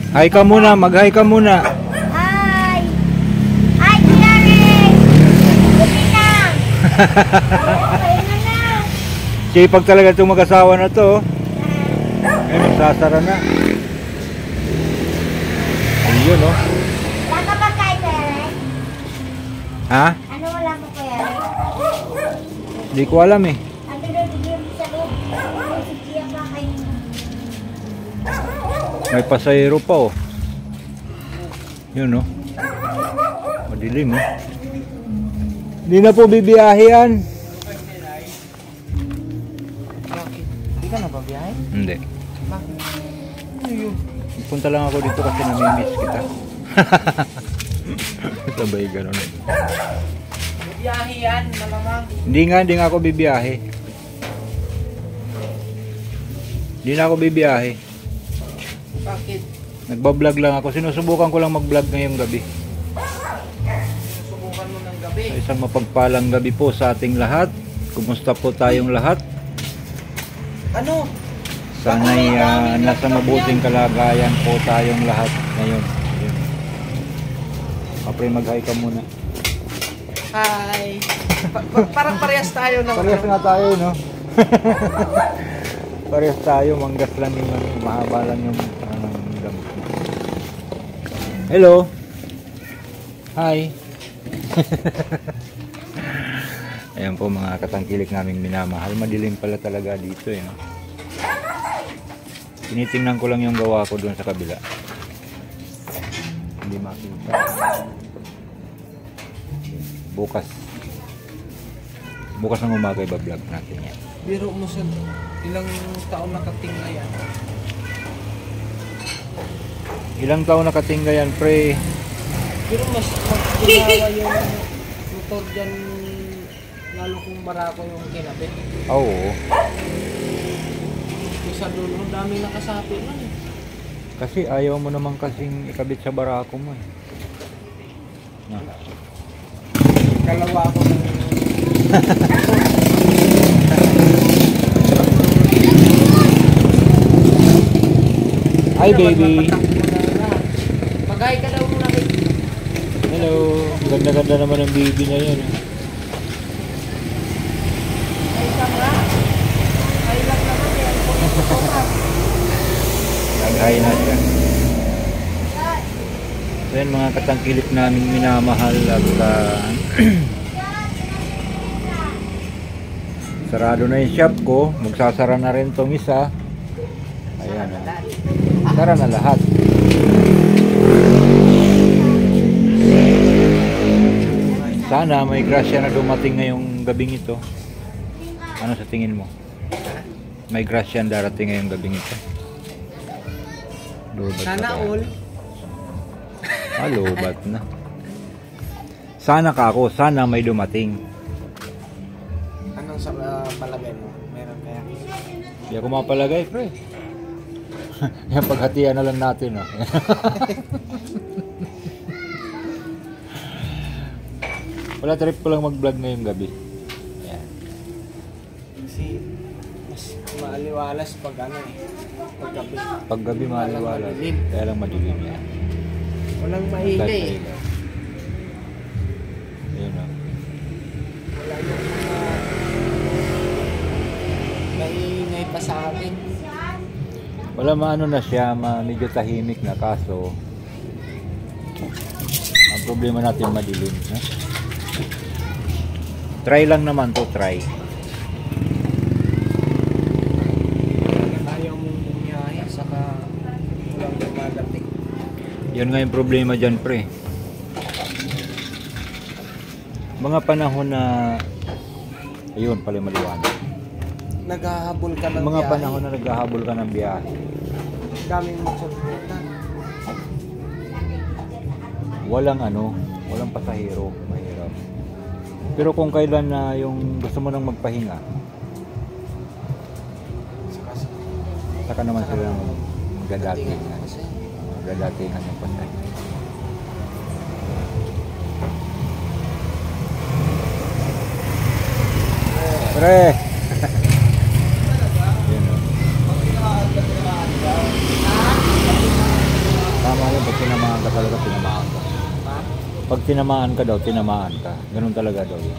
Hi ka muna, mag-hi ka muna. Hi! Hi, Kuya Rick! Buti na! Okay na na! Sipag talaga itong mag-asawa na to. Ayun, nagsasara na. Ayun, oh. Wala ka ba kay Kuya Rick? Ha? Ano wala ka Kuya Rick? Hindi ko alam eh. Ang pinag-ibig sa loob. Si Gia pa kayo. May pasahero pa, oh. Yun, oh. Madilim, oh. Hindi na po bibiyahe yan. Bakit? Hindi ka na ba biyahe? Hindi. Bakit? Ano yun? Punta lang ako dito kasi namimiss kita. Sabay ganun. Biyahe yan, malamang. Hindi nga ako bibiyahe. Hindi na ako bibiyahe. Bakit? Nagbablog lang ako. Sinusubukan ko lang mag-vlog ngayong gabi. Susubukan mo ng gabi. Sa isang mapagpalang gabi po sa ating lahat. Kumusta po tayong lahat? Ano? Sana'y nasa mabuting kalagayan po tayong lahat ngayon. Ayun. Kapre, mag-hi ka muna. Hi! Parang parehas tayo ng Parehas nga tayo, no? Parehas tayo, manggas lang yung mahaba lang yung gamit. Hello. Hi. Ayan po mga katangkilik naming minamahal. Madilim pala talaga dito eh, no? Tinitingnan ko lang yung gawa ko doon sa kabila. Hindi makita. Bukas ng umaga iba-vlog natin yan. biro mo sa ilang taon nakatingga yan. Ilang taon nakatingga yan, pre? Pero mas ginawa yung motor dyan, lalo kung barako yung kinabit. Oo. Isa doon, ang daming nakasapi nun eh. Kasi ayaw mo naman kasing ikabit sa barako mo eh. Na. Kalawa ako ng... Hi baby. Mag-hi ka daw muna kay... Hello. Ganda-ganda naman ang baby na yan. Ay, sama. Ay, lang naman yan. Nag-hi na siya. Yan mga katangkilik namin minamahal at sarado na yung shop ko. Magsasara na rin tong isa. Ayan. Sara na lahat. Sana may grasya na dumating ngayong gabing ito. Ano sa tingin mo? May grasya na darating ngayong gabing ito. Lubat Sana na kaya? all. Lubat na. Sana ka ako. Sana may dumating. Anong sa palagay mo? Meron kaya? Hindi ako mapalagay, pre. Yan, paghatian na lang natin, oh. Wala, trip ko lang mag-vlog ngayong gabi. Yan. Kasi mas maaliwalas pag ano eh. Pag gabi. Pag gabi maliwala. Madilim. Kaya lang madilim yan. Walang maingay eh. Ayun, oh. Wala yung maingay pa sa akin. Wala, maano na siya, medyo tahimik na, kaso ang problema natin madilim, ha? Try lang naman to, try. Ayaw mong bumiyahe saka walang dumadating. Yan nga yung problema dyan, pre. Mga panahon na ayun pala maliwanag. Naghahabol ka ng Mga biyahe. panahon na naghahabol ka ng biyahe. Daming magsusutan. Walang pasahero, mahirap. Pero kung kailan na yung gusto mo nang magpahinga, saka naman sila magdadatingan. Magdadatingan ng pasahero. Pre! Yun, oh. ka talaga, tinamaan ka. Ha? Pag tinamaan ka daw, tinamaan ka. Ganun talaga daw yun.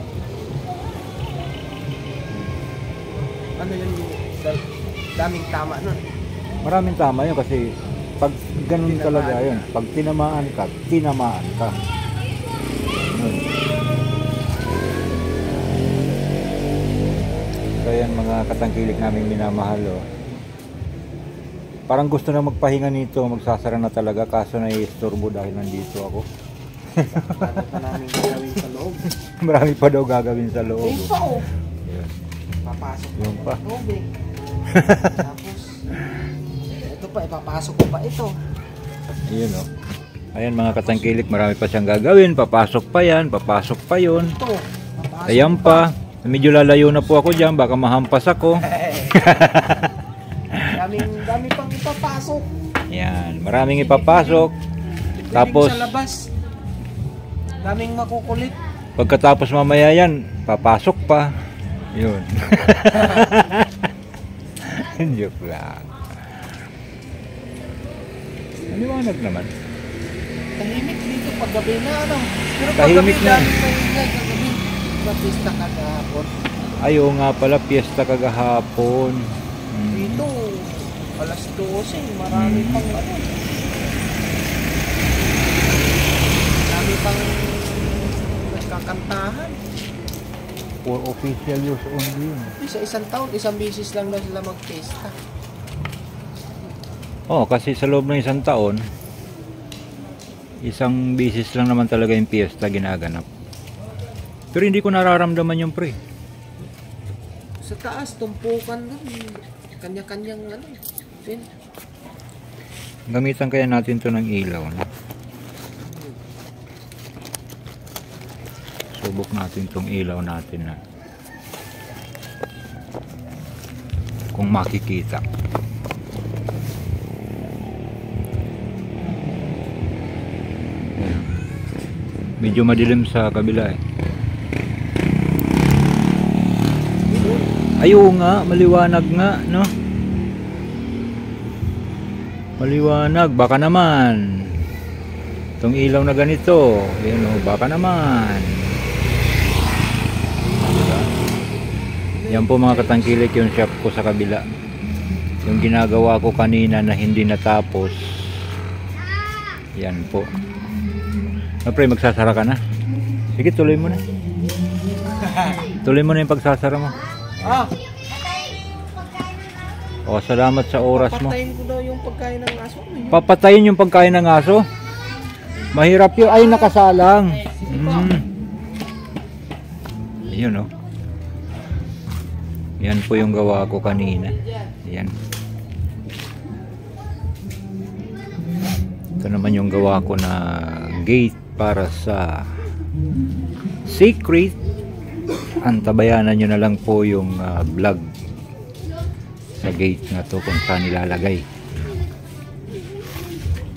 Ano yun yung daming tama nun? Maraming tama yun kasi pag ganun Tinamaan talaga ka. yun. Pag tinamaan ka, tinamaan ka. Yun. So yan mga katangkilik namin minamahal, oh. Parang gusto na magpahinga nito, magsasara na talaga kaso nai-istorbo dahil nandito ako. Bakit pa namin gagawin sa loob? Marami pa daw gagawin sa loob. Ayun pa oh. Yun. Papasok Yun pa. sa loob eh. Tapos, ito pa, ipapasok ko pa ito. Ayun, oh. Ayan mga katangkilik, marami pa siyang gagawin. Papasok pa yan, papasok pa yun. Ito, papasok Ayan pa. Medyo lalayo na po ako dyan, baka mahampas ako. Dami pang ipapasok. Yan, maraming ipapasok. Dinig Tapos, sa labas. Daming makukulit. pagkatapos mamaya yan, papasok pa. Yun. Joke lang. Maliwanag naman. Tahimik dito pag gabi na ano. Pero pag Tahimik gabi, na. daming maingay kagabi. Mapista ka kahapon. Ayaw nga pala, piyesta kagahapon. Dito, alas 12, marami pang ano. Marami pang nagkakantahan. For official use only yun. Sa isang taon, isang beses lang daw sila mag-pesta. Oh, kasi sa loob ng isang taon, isang bisis lang naman talaga yung piyesta ginaganap. Pero hindi ko nararamdaman yung pre. Sa taas, tumpukan doon. Kanya-kanyang ano. Sin. Gamitan kaya natin to ng ilaw, no? Subok natin tong ilaw natin na kung makikita. Ayan. Medyo madilim sa kabila eh. Ayaw nga, maliwanag nga, no? Maliwanag, baka naman. Itong ilaw na ganito, yun o, baka naman. Diba? Yan po mga katangkilik yung shop ko sa kabila. Yung ginagawa ko kanina na hindi natapos. Yan po. Pre, magsasara ka na. Sige, tuloy mo na. Tuloy mo na yung pagsasara mo. Ah! O, salamat sa oras mo. Papatayin ko daw yung pagkain ng aso. Ano yun? Papatayin yung pagkain ng aso? Mahirap yun. Ay, nakasalang. Yun, oh. Yan po yung gawa ko kanina. Yan. Ito naman yung gawa ko na gate para sa secret. Antabayanan nyo na lang po yung vlog sa gate na to kung saan nilalagay.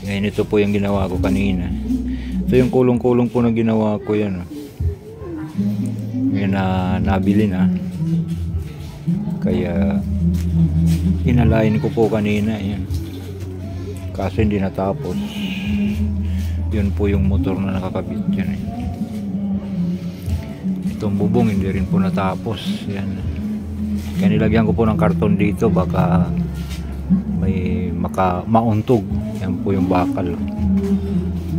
Ngayon ito po yung ginawa ko kanina. Ito yung kulong-kulong po na ginawa ko yan. Ngayon na nabili na. Kaya inalain ko po kanina. Yan. Kaso hindi natapos. Yun po yung motor na nakakabit dyan eh. Itong bubong hindi rin po natapos. Yan. Kaya nilagyan ko po ng karton dito baka may mauntog. Yan po yung bakal.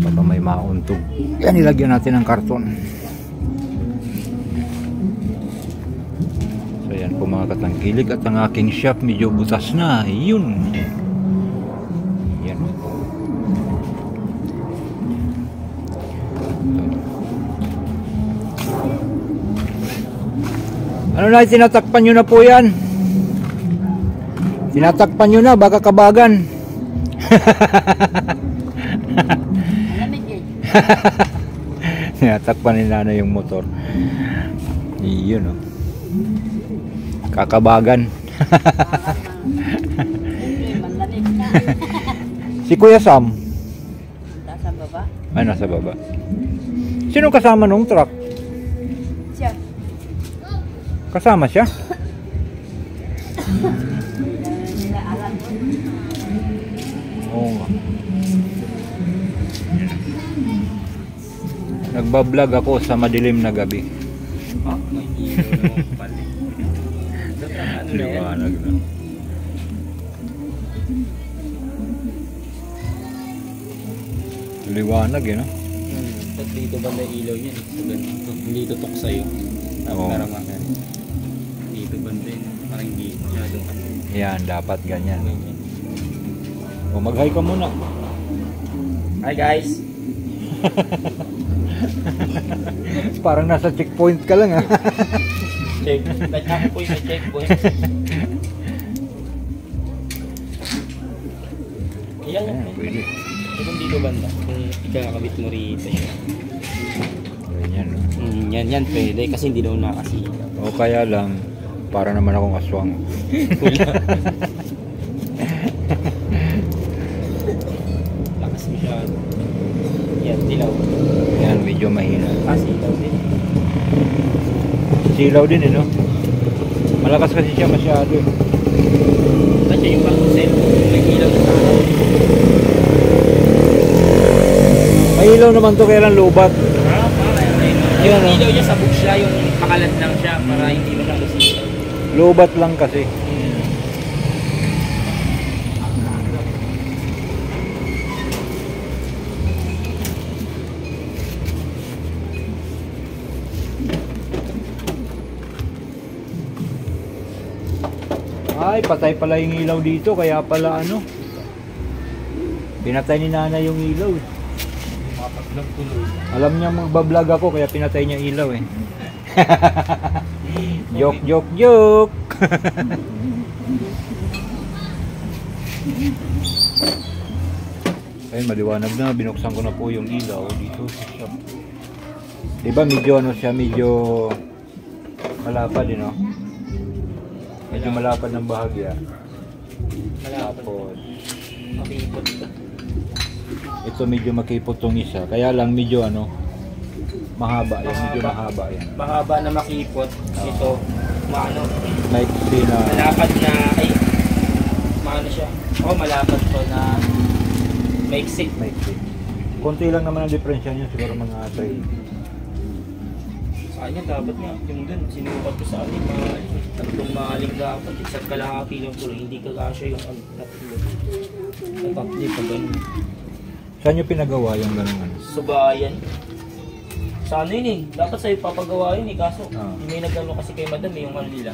Baka may mauntog. Kaya nilagyan natin ng karton. So yan po mga katangkilik. At ang aking shop medyo butas na. Yun. Yan po. Ano na, tinatakpan nyo na po yan. Tinatakpan nyo na, baka kabagan. Tinatakpan ni nanay yung motor. Iyon, oh. Kakabagan. Si Kuya Sam. Nasa baba? Ay, nasa baba. Sino kasama nung truck? Siya. Kasama siya? Oo nga. Yan. Nagbablog ako sa madilim na gabi. Ah, may ilaw naman pala. Ano na yan? Liwanag na. Liwanag eh, no? At dito ba na ilaw yan? So, ganito. Hindi tutok sa'yo. Oo. Parang mga dito ba din? Parang hindi masyadong ano. Yan, dapat ganyan. Ganyan. O, mag-hi ka muna. Hi guys! Parang nasa checkpoint ka lang, ha? Check. Nagtaka po yung sa checkpoint. Iyan Ayan, yan. pwede. Kung dito banda, kung ikakabit mo rito siya. Ganyan, no? Yan pwede kasi hindi daw nakasilaw. O kaya lang, para naman akong aswang. Lakas masyado. Yan, dilaw. Yan, medyo mahina. Silaw din. Silaw din, eh, no? Malakas kasi siya masyado. Kasi yung pang-sell, may ilaw sa kanan. May ilaw naman to, kaya lang lubat. Yung ilaw niya sa book siya, yung pakalat lang siya para hindi masyado silaw. Lubat lang kasi. Ay, patay pala yung ilaw dito, kaya pala ano. Pinatay ni nanay yung ilaw. Mapag-vlog tuloy. Alam niya magbablog ako, kaya pinatay niya ilaw eh. Joke, joke, joke. Ayun, maliwanag na. Binuksan ko na po yung ilaw dito sa shop. Diba medyo ano siya, medyo malapad no? Medyo malapad ng bahagya. Tapos Makipot ka. ito medyo makipot tong isa. Kaya lang medyo ano, mahaba yan. Medyo mahaba yan. Mahaba na makipot. Ito, maano, Maiksi na malapad na, ay, maano siya. Malapad to na maiksi. maiksi. Konti lang naman ang diferensya niya. Siguro mga 3. Sa kanya dapat nga, yung dun, sinukat ko sa akin, tatlong maling dapat, isa't kalahati lang tuloy, hindi kagasya yung tatlo. Tatli pa ganun. Saan nyo pinagawa yung ganun ano? Subayan. Sa ano yun eh, dapat sa'yo papagawa yun eh, kaso may nagano kasi kay madam yung ano nila,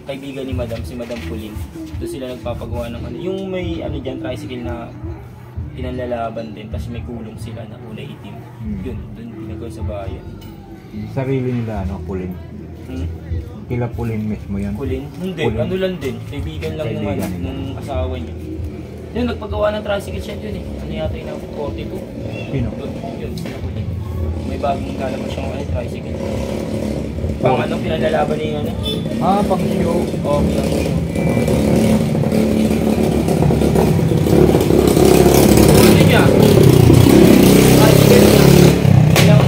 kaibigan ni madam, si Madam Pulin. Doon sila nagpapagawa ng ano, yung may ano dyan, tricycle na pinanlalaban din, tapos may kulong sila na kulay itim. Yun, doon pinagawa sa bayan. Sarili nila ano, Pulin. Kila Pulin mismo yan. Kulin? Hindi, Pulin. ano lang din, kaibigan lang nung, ano, Kaibigan. nung asawa niya. Yun, nagpagawa ng tricycle shed yun eh. Ano yata yung 42? Sino? Yun, sila Kulin. May bagong lalabas siyang ano, tricycle. Pang ano, pinalalaban niya yung ano? Pang show. Oo, pinang-show. Ano niya? Tricycle niya. Ilang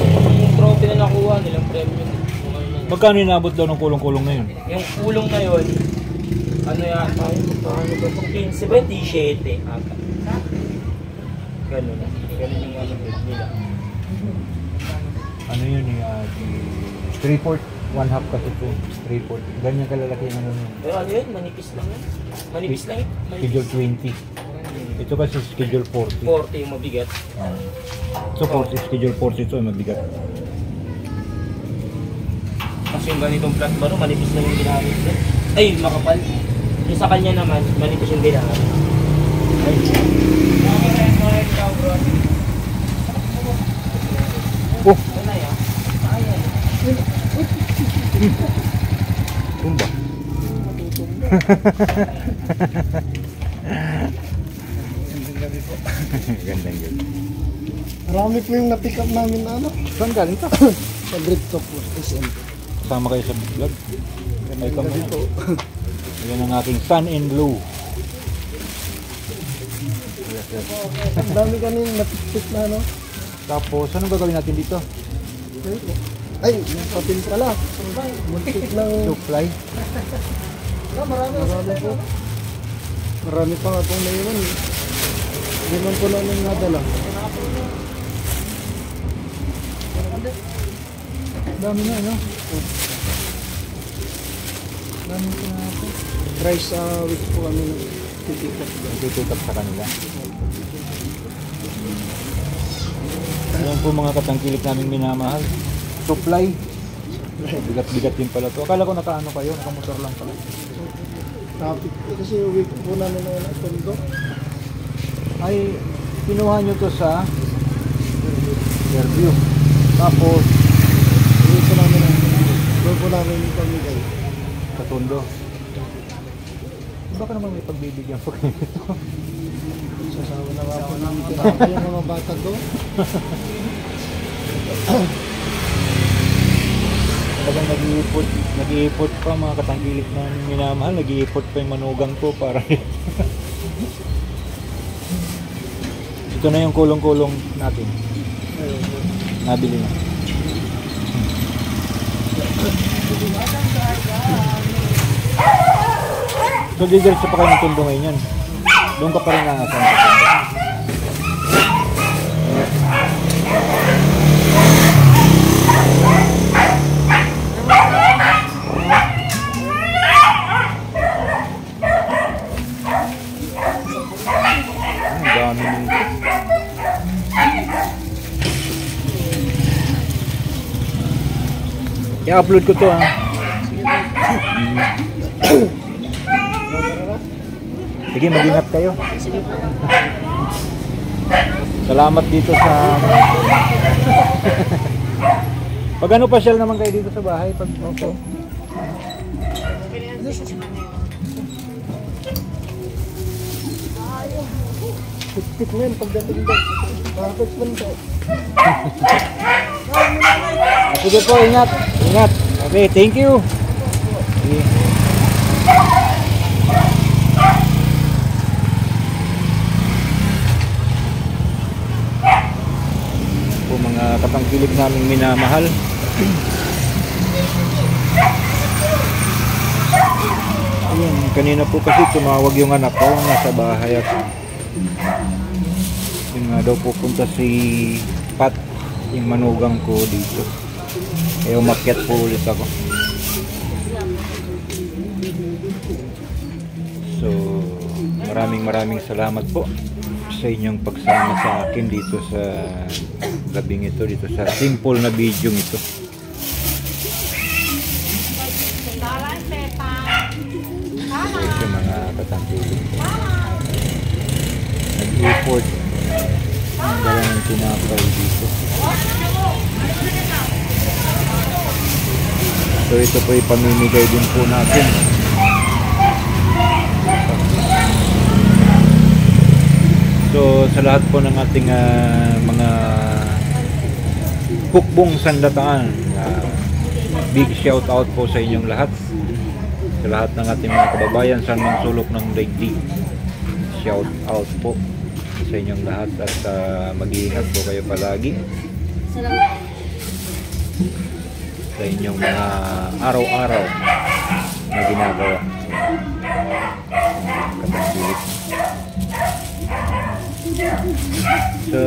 trophy na nakuha, nilang premium. Magkano inabot daw ng kulong-kulong na yun? Yung kulong na yun, ano yata, ano ba itong 15 ba? 17 ata. Ganun. Ganun yung ano nila. Ano yun yung 3/4, 1/2 kasi ito. 3/4. Ganyan kalalaki yung ano yun. Pero ano yun, manipis lang yun. Manipis lang yun. Schedule 20. Ito kasi schedule 40. 40 yung mabigat. So 40, schedule 40 ito ay mabigat. Kasi yung ganitong flat bar, manipis lang yung ginamit niya. Ay, makapal. Yung sa kanya naman, manipis yung ginamit. Ay, oh! Ano yan? Ayan. Tumba. Gandang yun. Marami po yung na-pick up namin na ano. Saan galing ka? Sa Bricktop po, SM. Kasama kayo sa vlog. Ay ka muna. Yan ang aking sun and blue. Yes, yes. Ang dami kanin na-pick na ano. Tapos, anong gagawin natin dito? Ay, napapin pala. Muntik ng... Supply. Marami po. Marami pa nga pong naiwan. Hindi man po namin nadala. Dami na, ano? Dami ko na ako. Thrice a week po kami nagtitipot. Nagtitutap sa kanila. Ayan po mga katangkilik namin minamahal. Supply. Bigat-bigat din pala to. Akala ko nakaano kayo, nakamotor lang pala. Traffic kasi week po namin na tondo. Ay, kinuha nyo to sa Fairview. Tapos, Week po namin na doon po namin pamigay. Katundo. Baka naman may pagbibigyan po kayo nito. Sasawa na nga po namin tinapay yung mga bata ko. Talagang nag-iipot pa mga katangkilik na minamahal. Nag-iipot pa yung manugang ko para ito na yung kulong-kulong natin. Nabili na. So, didiretso pa kayo ng tundo ngayon yan. Doon ka pa rin naasan. Ang dami nito. I-upload ko to ha. Sige, mag-ingat kayo. Salamat dito sa pag ano, pasyal naman kayo dito sa bahay pag okay. Tik-tik mo yun pagdating doon. Bakit man po? Sige po, ingat. Ingat. Okay, thank you. Sige. Po mga katangkilik naming minamahal. Ayun, kanina po kasi tumawag yung anak ko nasa bahay ako. Yung nga daw pupunta si Pat, yung manugang ko dito. Kaya umakyat po ulit ako. So, maraming salamat po sa inyong pagsama sa akin dito sa gabing ito, dito sa simple na video ito. Ito mga katangkilik. Nag-effort ang dala ng tinapay dito. So ito po ipamimigay din po natin. So sa lahat po ng ating mga hukbong sandataan, big shout out po sa inyong lahat. Sa lahat ng ating mga kababayan sa man sulok ng daigdig, shout out po sa inyong lahat at mag-iingat po kayo palagi sa inyong mga araw-araw na ginagawa. Katangkilik. So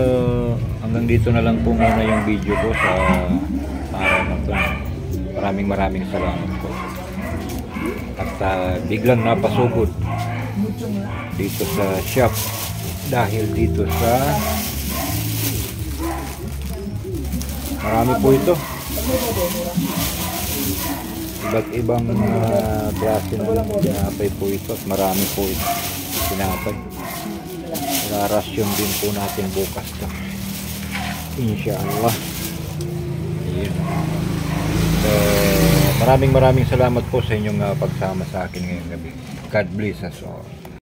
hanggang dito na lang po muna yung video ko sa araw na ito. Maraming salamat po. At biglang napasugod dito sa shop dahil dito sa marami po ito, iba't ibang klase ng tinapay po ito at marami po ito tinapay. Rarasyon din po natin bukas to, inshallah. Ayun. So, maraming salamat po sa inyong pagsama sa akin ngayong gabi. God bless us all.